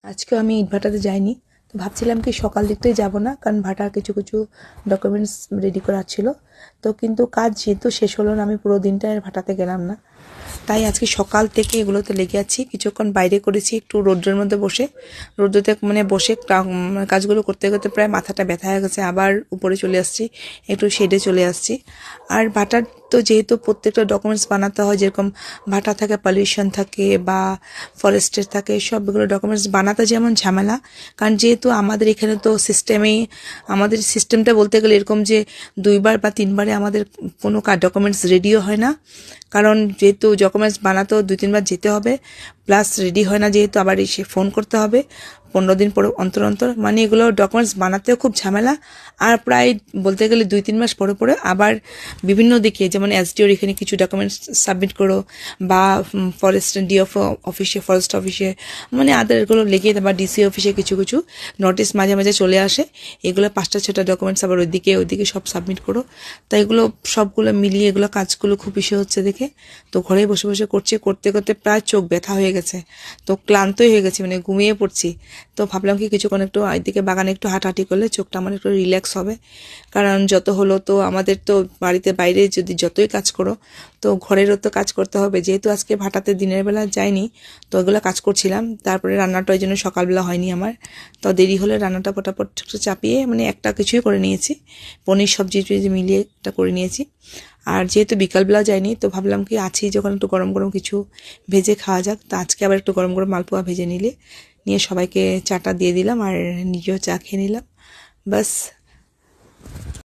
আজকে আমি ইটভাটাতে যাইনি, তো ভাবছিলাম কি সকাল দিকটাই যাব না, কারণ ভাটার কিছু কিছু ডকুমেন্টস রেডি করার ছিল। তো কিন্তু কাজ যেহেতু শেষ হলো না, আমি পুরো দিনটা আর ভাটাতে গেলাম না। তাই আজকে সকাল থেকে এগুলোতে লেগে আছি। কিছুক্ষণ বাইরে করেছি একটু রোদ্রের মধ্যে বসে, রোদ্রতে বসে কাজগুলো করতে করতে প্রায় মাথাটা ব্যথা হয়ে গেছে। আবার উপরে চলে আসছি, একটু শেডে চলে আসছি। আর ভাটার তো যেহেতু প্রত্যেকটা ডকুমেন্টস বানাতে হয়, যেরকম ভাটা থাকে, পলিউশন থাকে বা ফরেস্টের থাকে, সবগুলো ডকুমেন্টস বানাতে যেমন ঝামেলা। কারণ যেহেতু আমাদের এখানে তো আমাদের সিস্টেমটা বলতে গেলে এরকম যে 2বার বা 3বারে আমাদের কোনো ডকুমেন্টস রেডিও হয় না। কারণ যেহেতু ডকুমেন্টস বানাতেও 2-3বার যেতে হবে, প্লাস রেডি হয় না যেহেতু আবার এসে ফোন করতে হবে 15 দিন পরে অন্তর অন্তর। এগুলো ডকুমেন্টস বানাতেও খুব ঝামেলা। আর প্রায় বলতে গেলে 2-3 মাস পরে পরে আবার বিভিন্ন দিকে, যেমন এসডিওর এখানে কিছু ডকুমেন্টস সাবমিট করো, বা ফরেস্ট ডিএফ অফিসে, ফরেস্ট অফিসে, আদারগুলো লেগে, বা ডিসি অফিসে কিছু কিছু নোটিশ মাঝে মাঝে চলে আসে। এগুলো 5টা 6টা ডকুমেন্টস আবার ওইদিকে সব সাবমিট করো। তাই এগুলো সবগুলো মিলিয়ে এগুলো কাজগুলো খুব বেশি হচ্ছে দেখে, তো ঘরে বসে বসে করতে করতে প্রায় চোখ ব্যথা হয়ে গেছে। তো ক্লান্তই হয়ে গেছি, ঘুমিয়ে পড়ছি। তো ভাবলাম কি কিছুক্ষণ একটু এদিকে বাগানে একটু হাঁটাহাঁটি করলে চোখটা আমার একটু রিল্যাক্স হবে। কারণ যত হলো তো আমাদের তো বাড়িতে বাইরে যদি যতই কাজ করো, তো ঘরেরও তো কাজ করতে হবে। যেহেতু আজকে ভাটাতে দিনের বেলা যাইনি, তো ওইগুলো কাজ করছিলাম। তারপরে রান্নাটা ওই জন্য সকালবেলা হয়নি আমার, তো দেরি হলে রান্নাটা পটাপট একটু চাপিয়ে একটা কিছুই করে নিয়েছি, পনির সবজি মিলিয়ে একটা করে নিয়েছি। আর যেহেতু বিকালবেলা যাইনি, তো ভাবলাম কি আছি যখন একটু গরম গরম কিছু ভেজে খাওয়া যাক। তো আজকে আবার একটু গরম গরম মালপোয়া ভেজে নিয়ে সবাইকে চাটা দিয়ে দিলাম, আর নিজেও চা খেয়ে নিলাম। বাস।